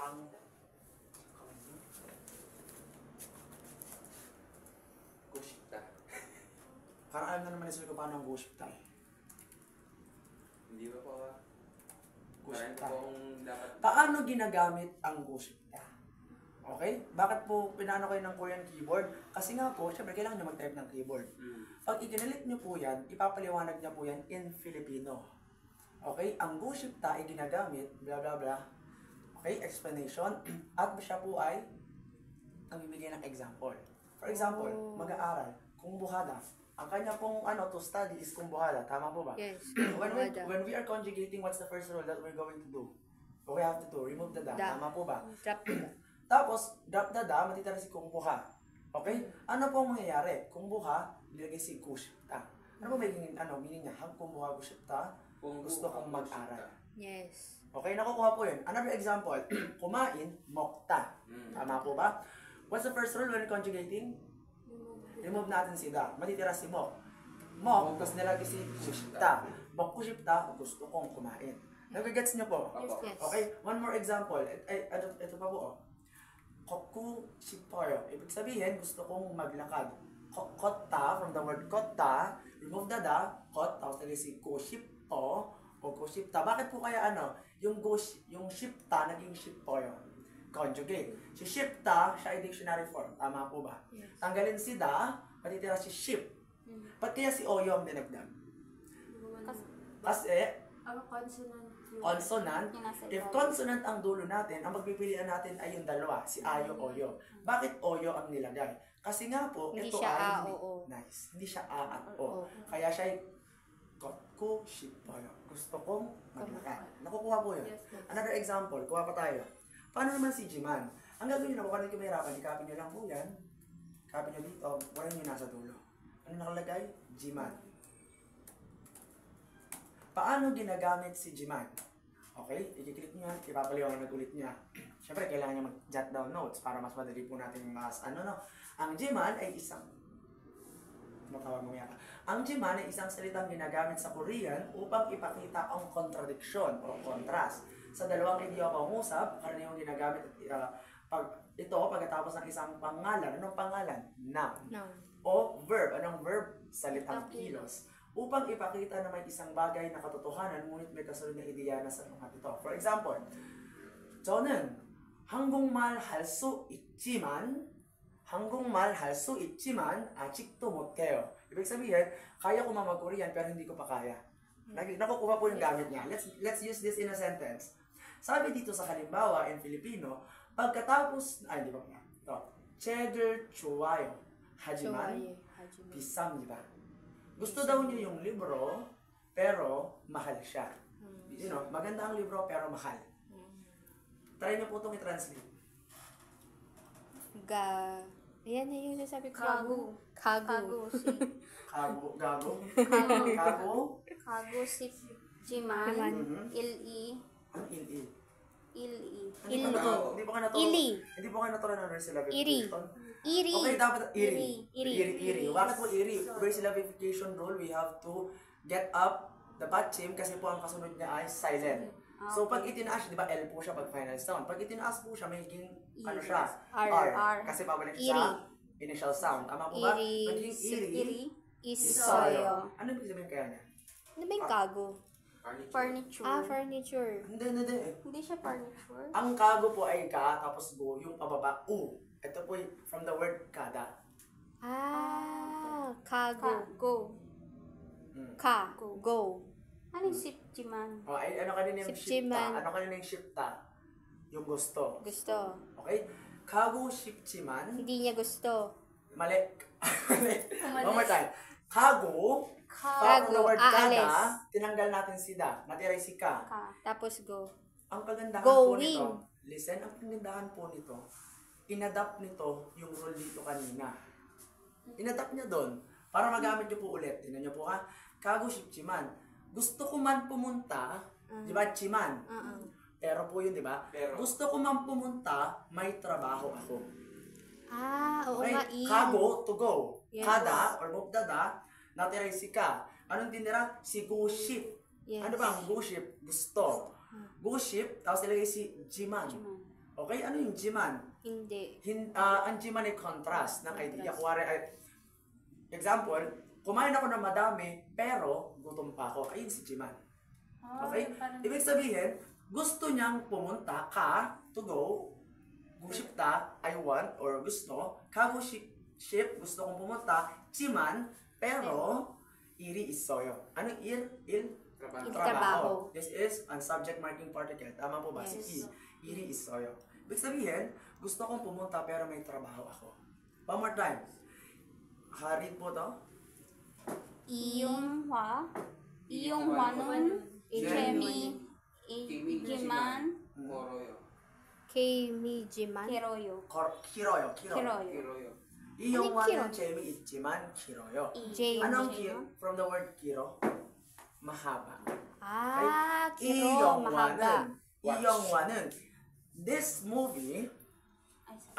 ang Kushita. parang alam na naman ni Sir kung paano ang gushita eh. Hindi ba po ba? Parang Gushita. po kung dapat... Paano ginagamit ang gushita? Okay? Bakit po pinano kayo ng Korean keyboard? Kasi nga po, syempre kailangan nyo mag-type ng keyboard. Pag ikinalit nyo po yan, ipapaliwanag niya po yan in Filipino. Okay? Ang gushita ay ginagamit, blah blah blah. Okay? Explanation. At siya po ay nagbibigay ng example. For example, mag-aaral, kumbuhada. Ang kanya pong to study is kumbuhada. Tama po ba? Yes. When we are conjugating, what's the first rule that we're going to do? What we have to do? Remove the da. Tama po ba? Drop the. Tapos, drop the da, matitira si kumbuha. Okay? Ano po ang mangyayari? Kumbuha, nilagay si gushita. Ano po magiging meaning niya? Hang kumbuha gushita, gusto kong mag-aral. Yes. Okay, nakukuha po yun. Another example, kumain, mokta. Tama po ba? What's the first rule when conjugating? Remove natin si da. Matitira si mok. Mok, tapos nilagay si gushita. Mok gushita, gusto kong kumain. Nagigets niyo po? Yes. Okay, one more example. Ito pa po. Koku shippoyo. Ibig sabihin, gusto kong maglakad. Kotta, from the word kotta, remove the da, kot, tapos nilagay si kushippo, o kushipta. Bakit po kaya yung shipta, naging shippoyo? Conjugate. Si shipta, siya ay dictionary form. Tama po ba? Yes. Tanggalin si da, matitira si ship. Ba't kaya si oyo ang dinagdag? Kasi, consonant. If consonant ang dulo natin, ang magpipilian natin ay yung dalawa, si ayo, oyo. Bakit oyo ang nilagay? Kasi nga po, Hindi ito siya ay a, o. nice. Hindi siya a at o. Oo. Kaya siya ay koku shippoyo. Gusto kong maglakad. Nakukuha po yun. Yes. Another example, kuha pa tayo. Paano naman si Jiman? Ang gagawin nyo na, kung kayo mahirapan, i-copy nyo lang po yan. Copy nyo dito, wala nyo nasa dulo. Ano nakalagay? Jiman. Paano ginagamit si Jiman? Okay, i-click nyo yan, ipapaliwanag ulit niya. Siyempre, kailangan nyo mag-jot down notes para mas madali po natin mas Ang Jiman ay isang Ang Jiman ay isang salitang ginagamit sa Korean upang ipakita ang contradiction o contrast. Sa dalawang idioma pangusap, karaniwang ginagamit pagkatapos ng isang pangalan. Anong pangalan? Noun. Noun. O verb. Anong verb? Salitang kilos. Upang ipakita na may isang bagay na katotohanan, ngunit may kasunod na ideya na sa mga ito. For example, 저는 한국말 할 수 있지만 아직도 못해요. Ibig sabihin, kaya ko mag-Korean pero hindi ko pa kaya. Nakukuha po yung gamit niya. Let's use this in a sentence. Sabi dito sa halimbawa in Filipino, pagkatapos, hindi pa nga. Ito, cheddar 좋아요. 하지만 비쌉니다. Gusto daw niya yung libro, pero mahal siya. You know, maganda ang libro pero mahal. Try niyo po itong i-translate. Ayan na yung sasabi ko. Kagu. Kagu. Gago. Kagu sipjiman. Il-i. Ano il-il? Il-i. Hindi pa ka natuloy ng versification. Iri. Okay, dapat Iri. iri. Bakit po iri? Versification rule, we have to get up the patchim kasi po ang kasunod niya ay silent. So pag itinaas, di ba L po siya pag final sound. Pag itinaas po siya, magiging siya? R. Kasi babalik siya sa initial sound. Tama po ba? Iri. Magiging iri. Isoyo. Ano ibig sabihin kaya niya? Ano ba yung kago? Furniture. Furniture. Hindi. Hindi siya furniture. Ang kago po ay ka, tapos go, yung pababa, u. Ito po from the word kada. Kago. Go. Go. Ano yung sipjiman? Ay, ano kanina yung Shipjiman. shipta? Ano kanina yung shipta? Yung gusto. Gusto. Okay? Kago shipjiman. Hindi niya gusto. Mali. One more time. Kago. From the word aalis. kada, tinanggal natin si da. Natira si ka. Tapos go. Ang kagandahan po Going. nito, listen, ang kagandahan po nito, inadapt nito yung rule dito kanina. Inadapt niya doon para magamit niyo po ulit. Tingnan niyo po ha. Kago shipjiman. Gusto ko man pumunta, di ba, chiman? Pero po yun, di ba? Gusto ko man pumunta, may trabaho ako. Oo Okay? nga, Kago, to go. Yes. Kada, or move dada, natira si ka. Anong tinira? Si go ship. Yes. Ano ba ang go ship? Gusto. Go ship, tapos nilagay si jiman. Okay, ano yung jiman? Hindi. Ang jiman ay contrast ng idea. Kuwari ay, example, kumain ako ng madami, pero gutom pa ako. Ayun si jiman. Okay? Ibig sabihin, gusto niyang pumunta ka, to go, gushipta, I want, or gusto, ship, gusto kong pumunta, jiman, pero, iri is soyo. Anong Trabaho. Trabaho. This is ang subject marking particle. Tama po ba? Yes. Si iri is soyo. Ibig sabihin, gusto kong pumunta pero may trabaho ako. One more time. Harid po to. Iyong wanun, Ichemi, Ijiman, Moroyo. Keimi Jiman. Kiroyo. Kiroyo. Kiroyo. Kiroyo. Iyong Ano wanan kiro? chemi ichiman kiroyo. J. Anong kiro? From the word kiro? Mahaba. Kiro, mahaba. Iyong wanan. This movie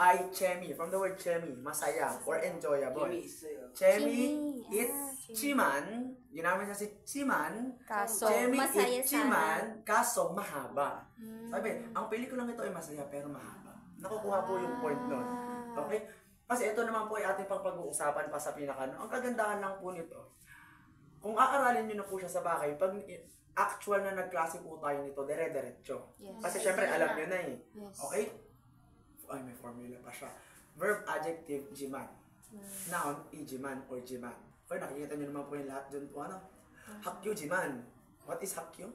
ay chemi. From the word chemi, masaya or enjoyable. Kimi isayo. Chemi, Chemi. it's Chemi. chiman. Ginamit siya si chiman. Kaso, Chemi, masaya it's chiman. Kaso, mahaba. Sabi, Hmm. ang pelikulang ito ay masaya pero mahaba. Nakukuha po yung point nun. Okay? Kasi ito naman po ay ating pang pag-uusapan pa sa pinaka. Ang kagandahan lang po nito, kung aaralin nyo na po siya sa bakay, pag actual na nagklase po tayo nito, dire-diretso. Yes. Kasi syempre alam nyo na eh. Yes. Okay? Ay, may formula pa siya. Verb, adjective, jiman. Noun, ijiman or jiman. Okay, nakikita nyo naman po yung lahat dyan po. Ano? Hakyu jiman. What is hakyu?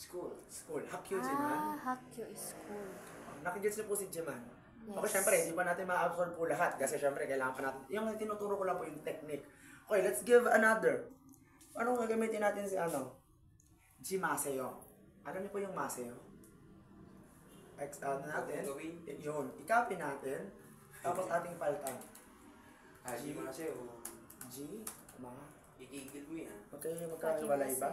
School. School. Hakyu jiman. Hakyo is cool. Nakigets niyo po si jiman. Yes. Okay, syempre, hindi pa natin ma-absorb po lahat. Kasi syempre, kailangan pa natin. Yung tinuturo ko lang po yung technique. Okay, let's give another. Ano gagamitin natin si ano? Jimaseyo. Alam niyo po yung maseo? Ano natin? Gawin. Yun. I-copy natin. Tapos ating palitan. Haji mo kasi o G, ma. igigil mo yan. Okay, magkahiwalay ba?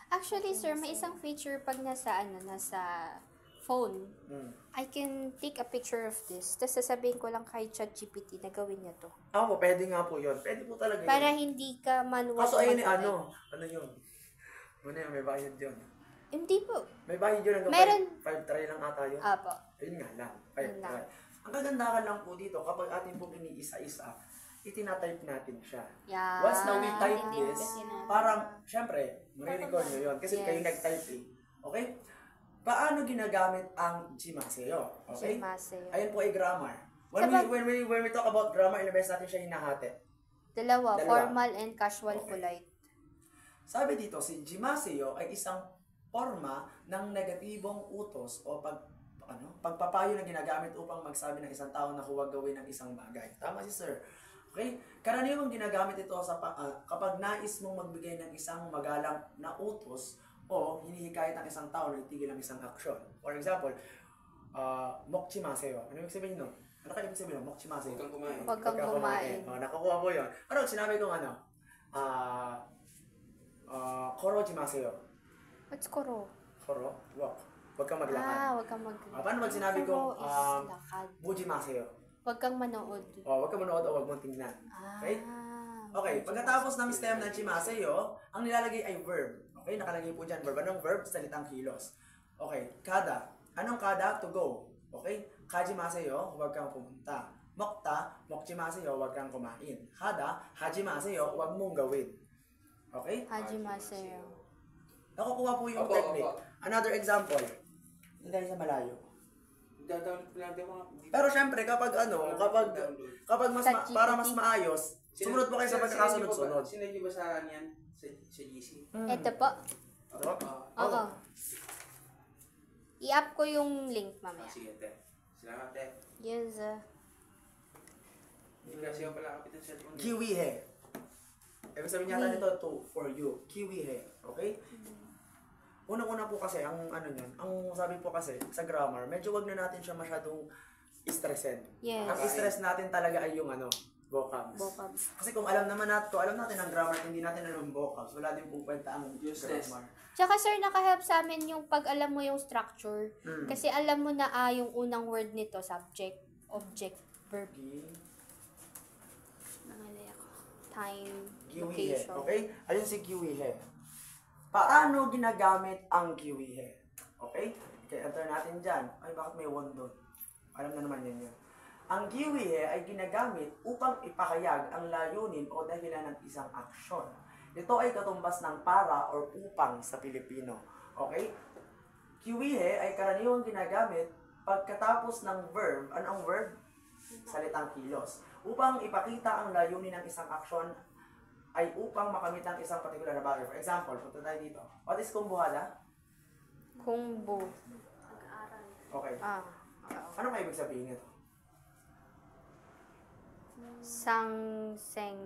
Actually, sir, may isang feature pag nasa phone. I can take a picture of this. Tapos sasabihin ko lang kay ChatGPT na gawin niya to. Po, pwede nga po yun. Pwede po talaga yun. Para hindi ka manual. Kaso ayun eh, mag-type. ano yun? Ano yun, may bayad yun. Hindi po. May bayad yun. Meron. 5 try lang ata yun. Apo. Ayun nga lang. Yun lang. Ang kagandahan lang po dito, kapag atin po iniisa-isa, itinatype natin siya. Yeah. Once na we type Hindi this, kasi na- parang, syempre, marirecord nyo yun. Kasi Yes. kayo nag-type eh. Okay? Paano ginagamit ang jimaseo? Okay? Jimaseo. Ayun po ay grammar. Sabag- When we talk about grammar, ilang beses natin siya hinahati. Dalawa. Dalawa. Formal and casual Okay. polite. Sabi dito, si jimaseo ay isang forma ng negatibong utos o pagpapayo na ginagamit upang magsabi ng isang tao na huwag gawin ng isang bagay. Tama si sir. Okay? Karaniwang ginagamit ito sa kapag nais mong magbigay ng isang magalang na utos o hinihikayat ng isang tao na itigil ang isang aksyon. For example, mokchimaseo. Ano ibig sabihin nun? Ano kaya ibig sabihin nun? Mokchimaseo. Huwag kang kumain. Huwag kang kumain. Nakukuha ko yun. Ano, sinabi kong korojimaseo. What's koro? Koro? Walk. Huwag kang maglakad. Huwag kang mag... Paano pag sinabi Koro kong is lakad. bujimaseo? Huwag kang manood. Huwag kang manood o huwag mong tingnan. Okay? Okay, pagkatapos ng stem ng chimaseo, ang nilalagay ay verb. Okay, nakalagay po dyan verb. Anong verb? Salitang kilos. Okay, kada. Anong kada? To go. Okay? Kajimaseo, huwag kang pumunta. Mokta, mokchimaseo, huwag kang kumain. Hada, hajimaseo, huwag mong gawin. Okay? Hajimaseo. Nakukuha po yung Opo, technique. opo. Another example. Hindi tayo sa malayo. Download ko lang din mga... Pero syempre, kapag Sa para GPT. mas maayos, sumunod po kayo sa pagkakasunod-sunod. Sinay niyo ba sa yan? Sa GC? Ito po. Ito? Oo. I-up ko yung link mamaya. Sige, te. Salamat, te. Yes. Hindi kasi ako pala kapitan sa cellphone. Kiwihe. Ibig sabihin niya nito to for you. Kiwihe. Okay? Unang-una po kasi, ang sabi po kasi sa grammar, medyo wag na natin siya masyadong stressin. Yes. Ang stress natin talaga ay yung vocabs. Vocabs. Kasi kung alam natin ang grammar at hindi natin alam yung vocabs, wala din pong kwenta ang Useless. grammar. Tsaka sir, nakahelp sa amin yung pag alam mo yung structure. Mm. Kasi alam mo na yung unang word nito, subject, object, verb. Nangalay ako. Time, Kiwihe. location. Okay? Ayun si kiwihe. Paano ginagamit ang kiwihe? Okay? Okay, enter natin dyan. Ay, bakit may won doon? Alam na naman yun yun. Ang giwihe ay ginagamit upang ipakayag ang layunin o dahilan ng isang aksyon. Ito ay katumbas ng para or upang sa Pilipino. Okay? Giwihe ay karaniwang ginagamit pagkatapos ng verb. Ano ang verb? Salitang kilos. Upang ipakita ang layunin ng isang aksyon ay upang makamit ang isang particular na bagay. For example, punta tayo dito. What is kumbuhada? Kungbu. Okay. Ano may ibig sabihin nito? Sang-seng.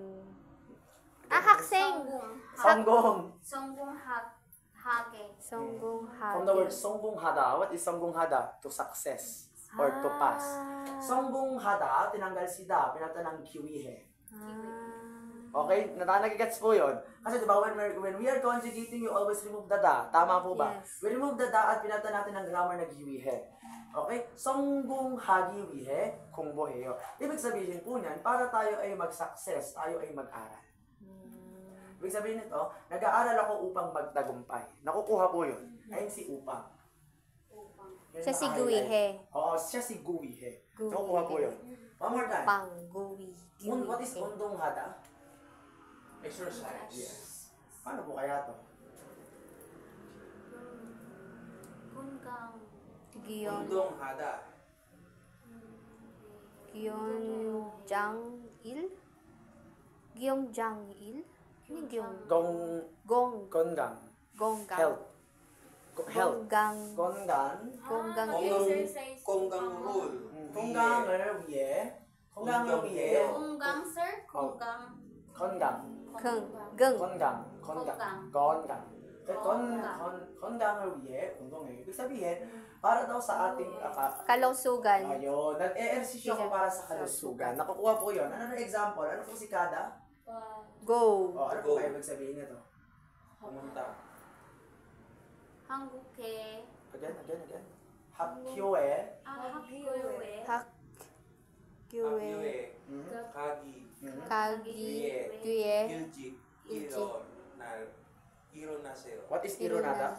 Hakseng. Songgong. Songgong hake. Songgong hage. From the word songgong hada, what is songgong hada? To success or to pass. Songgong hada, tinanggal si da, pinata ng kiwihe. Okay? Nagigets po yun. Kasi diba, when we are conjugating, you always remove the da. Tama po ba? Yes. We remove the da at pinata natin ng grammar na giwihe. Okay? Songgong hagiwihe, kungboheyo. Ibig sabihin po niyan, para tayo ay mag-success, tayo ay mag-aral. Ibig sabihin nito, nag-aaral ako upang magtagumpay. Nakukuha po yun. Ayun si upang. Yun Siya si ang Guwihe. highlight. Oo, siya si Guwihe. Guwihe. Nakukuha po yun. One more time. Pang, guwi. What is undong hada? Exercise. Yes. Paano po kaya to? Kungang. Giyon. Undong hada. Giyon Jang Il? Giyong Jang Il? Ano giyong? Gong, kongang, Gonggang. health. Health. Gonggang. Kongan, Gonggang Il. Exercise. Konggang rule. kongan을 위해, kongan을 위해, Kungang, sir. Kungang. kongang, Keng. Geng. kongang, kongang, kongang. kongan을 위해 운동해요. Ibig sabihin, para daw sa ating Kalusugan. ayun, nag-e-ersisyo ko para sa kalusugan. Nakukuha po yun. Ano na example? Ano po si Kada? Go. Ano po kayo ibig nito? Pumunta. Hanguke. Again. 학교에 Hakyoe. Hak. Gyue. Akiwe. Kagi. Kagi. Gyue. Iljik. Iro. Iro naseyo. What is 일어나다?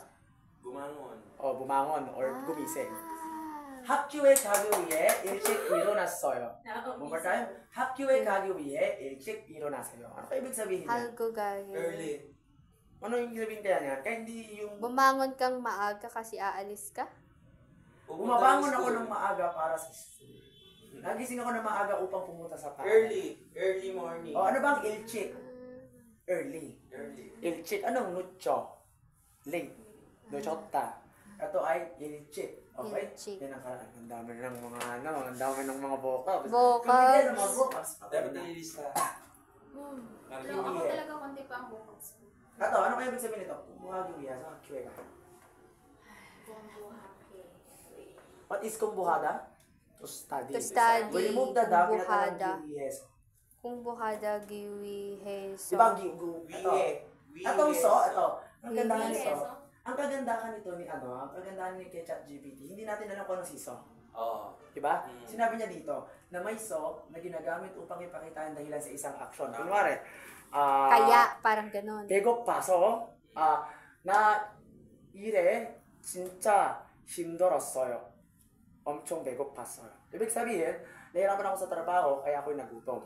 Gumangon. bumangon or gumising. 학교에 가기 위해 일찍 일어났어요. One more time. 학교에 가기 위해 일찍 일어나세요. Ano ka ibig sabihin niya? Halgugay. Early. Ano yung ibig sabihin kaya niya? Kaya hindi yung Bumangon kang maaga kasi aalis ka? bumabangon ako ng maaga para sa school. Nagising ako ng maaga upang pumunta sa bahay. Early morning. Ano bang ilchik? Early. Early. Ilchik. Anong nucho? Late. Nuchota. Ito ay ilchik. Okay? Ilchik. Yan ang karaan. Ang dami ng mga ang dami ng mga vocabs. Vocabs. Kung hindi ng mga vocabs. Dapat nililista. Pero ako talaga konti pa ang bukas. Ito, ano kaya ibig sabihin nito? Kumuhagi wiya sa kiwe ka. What is kumbuhada? To study. To study. We remove the da, Kumbuhada. pinatawag yes. Kung buhada giwi heso. Diba, ito. Wiye. Itong ito. Ang gandahan Wiye. nito. Ang kagandahan nito ni ang kagandahan ni kay ChatGPT, hindi natin alam kung anong siso. Oo. Diba? Mm. Sinabi niya dito na may so na ginagamit upang ipakita ang dahilan sa isang aksyon. Kunwari, Kaya, parang ganun. 배고파서 나 일에 진짜 힘들었어요. 엄청 배고팠어요. Ibig sabihin, nahirapan ako sa trabaho kaya ako'y nagutom.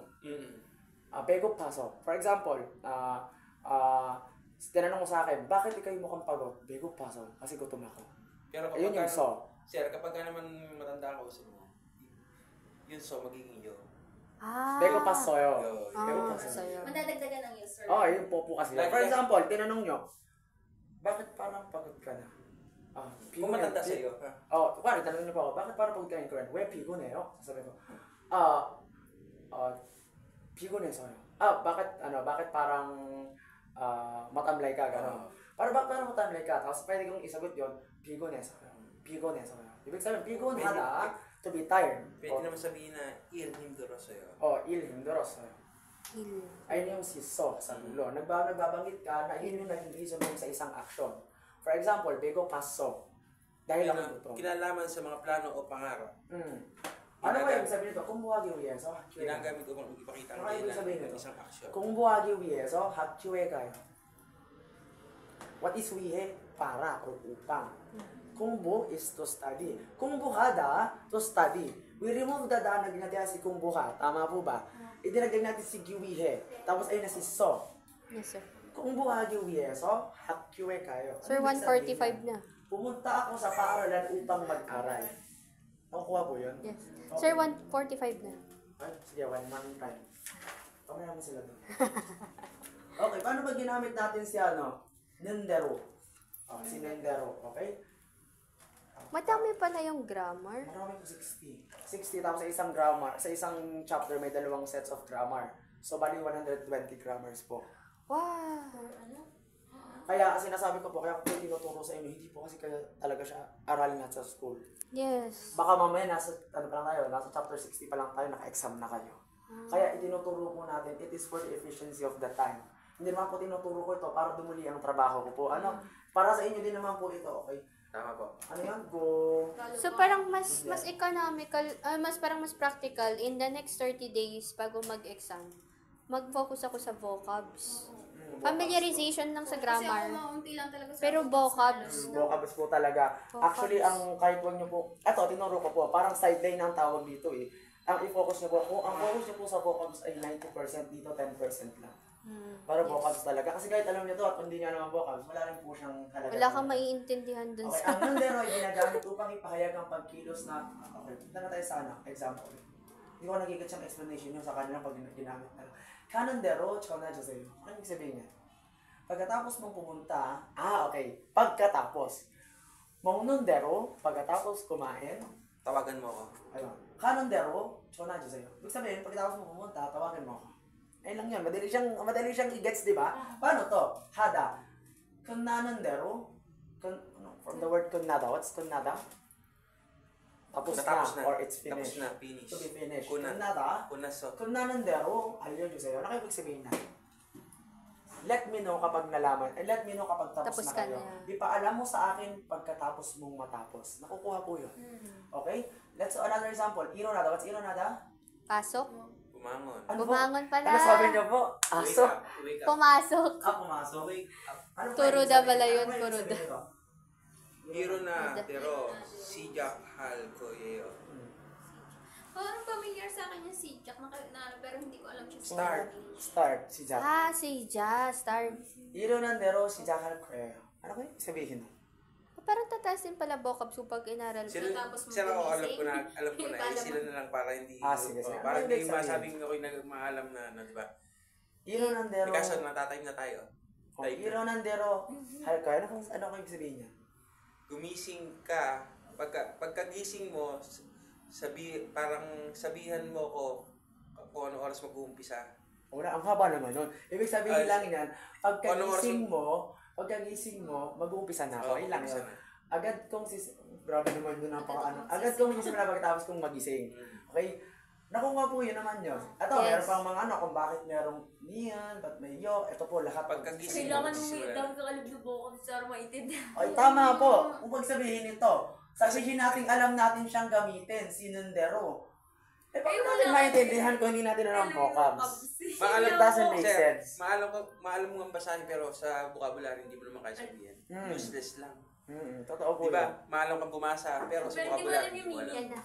배고파서. For example, tinanong mo sa akin, bakit ikaw mukhang pagod? 배고파서. Kasi gutom ako. Pero Ayun yung so. Sir, kapag ka naman matanda ako sa mo, yun so magiging yo. 배고팠어요. 배고팠어요. 배고팠어요. Madadagdagan ng user. Yun po kasi. For example, tinanong nyo, bakit parang pagod ka na? Kung matanda sa iyo, ha? Kuwari, tanongin niyo po ako, bakit parang pagod ka na in Korean? 왜 피곤해요? Sasabihin ko, 피곤해서요. bakit parang matamlay ka, gano'n. Bakit parang matamlay ka? Tapos pwede kong isagot yun, 피곤해서요. 피곤해서요. Ibig sabihin, 피곤하다, to be tired. Pwede naman sabihin na irhimdoro sa iyo. 일 힘들었어요. Ayun yung siso sa dulo. Nagbabanggit ka na yun yung naging reason mo sa isang action. For example, 배고팠어. Dahil ako gutom. Kinalaman sa mga plano o pangarap. Ano ba yung sabihin nito? 공부하기 위해서 학교에 가요. Ginagamit upang ipakita ang Ano ibig dahilan sabihin ng nito? isang aksyon. 공부하기 위해서 학교에 가요. What is 위해? Para or upang. Kumbu is to study. Kumbuhada, to study. We remove the da na ginagawa si kumbuha. Tama po ba? Idinagdag natin si giwihe. Tapos ayun na si so. Yes, sir. Kumbuha giwihe. So, hakkiwe kayo. Sir, Ano ibig sabihin 1:45 na. Pumunta ako sa paaralan upang mag-aral. Nakukuha po yun? Yes. Sir, 1:45 na. Ay, sige, one time. Pamaya mo sila doon. Okay, paano ba ginamit natin si Nendero? Si Nendero, okay? Madami pala yung grammar. Marami po 60. 60 tapos sa isang grammar, sa isang chapter may dalawang sets of grammar. So, bali 120 grammars po. Wow! Kaya sinasabi ko po, kaya ko tinuturo sa inyo, hindi po kasi kaya talaga siya aralin natin sa school. Yes. Baka mamaya nasa, ano pa lang tayo, nasa chapter 60 pa lang tayo, naka-exam na kayo. Kaya itinuturo po natin, it is for the efficiency of the time. Hindi naman po tinuturo ko ito para dumuli ang trabaho ko po. Para sa inyo din naman po ito, okay? Tama po. Ano yan? Go! So parang mas economical, parang mas practical in the next 30 days bago mag-exam. Mag-focus ako sa vocabs. Familiarization lang sa Kasi ako grammar. maunti lang talaga sa Pero vocabs. Vocabs po talaga. Vocabs. Actually, ang kahit huwag nyo po, eto, tinuro ko po, parang sideline ang tawag dito eh. Ang i-focus nyo po, ang focus nyo po sa vocabs ay 90%, dito 10% lang. Para vocabs talaga. Kasi kahit alam nyo to at hindi nyo naman vocabs, wala rin po siyang halaga. Wala kang maiintindihan dun Okay, sa... ang nandero ay ginagamit upang ipahayag ang pagkilos na, okay, punta na tayo sa example. Hindi ko nagigit siyang explanation yun sa kanila pag ginamit na. Kanandero, tsaka na dyan sa'yo. Ano yung sabihin niya? Pagkatapos mong pumunta, okay, pagkatapos. Maunondero, pagkatapos kumain, Tawagan mo ako. ayun. Kanandero, tsaka na dyan sa'yo. Ibig sabihin, pagkatapos mong pumunta, tawagan mo ako. Ayun lang yun, madali siyang i-gets, di ba? Paano to? Hada. Kunanandero, from the word kunada, what's kunada? Tapos na, or it's finished. Tapos na, finish. To be finished. Kuna. Kunada, Kunaso. kunanandero, ayun yung sa'yo. Ano kayo ibig sabihin na? Let me know kapag nalaman, let me know kapag tapos Tapos na ka kayo. na. Ipaalam mo sa akin pagkatapos mong matapos. Nakukuha po yun. Okay? Let's another example. Ironada. What's ironada? Pasok? Bumangon. Ano po? Bumangon pala. Ano sabi niyo po? Wake Aso? up. Wake up. Pumasok. Pumasok. Wake up. Ano po Turo ibig da sabihin? pala yun, Ano po ibig puro sabihin nito? Hiro na, pero sijak hal ko yeo. Parang familiar sa akin yung si Jack pero hindi ko alam siya. Start. Si Jack. Si Jazz. Start. Ironandero, si Jack Halcreo. Ano kayo sabihin? Parang tataas din pala vocabs kapag inaral ko. Tapos Sila ako, alam gumising. ko na, sila na lang para hindi, Sige. para Ano hindi ibig sabihin? masabing ako'y maalam na, di ba? Ironandero. Eh, kaso natatype na tayo. Type na. Ironandero, Halcreo. Ano kayo sabihin niya? Gumising ka, pagkagising mo, parang sabihan mo ko kung ano oras mag-uumpisa. Wala, ang haba naman nun. Ibig sabihin lang yan, pagkagising ano mo, mag-uumpisa na ako. Ilang umpisa yun. na. Agad kong grabe naman doon agad kong sisimula pagkatapos kong magising. Okay? Nakuha po yun naman yun. Ito, Yes. meron pang mga kung bakit merong niyan, ba't may yo. Ito po, lahat. Pagkagising Kailangan mo magsisimula may na. dami kakaliblo ko para maintindihan. Ay, tama po. Kung pagsabihin ito, sabihin natin alam natin siyang gamitin, sinundero. Eh, paano natin maintindihan kung hindi natin alam vocabs? Maalam It doesn't make Sir, sense. maalam mo ang basahin pero sa vocabulary hindi mo naman kaya sabihin. Useless lang. Totoo po Di ba? yun. Maalam kang bumasa pero sa Pero hindi mo vocabulary alam yung hindi mo alam. Yan na.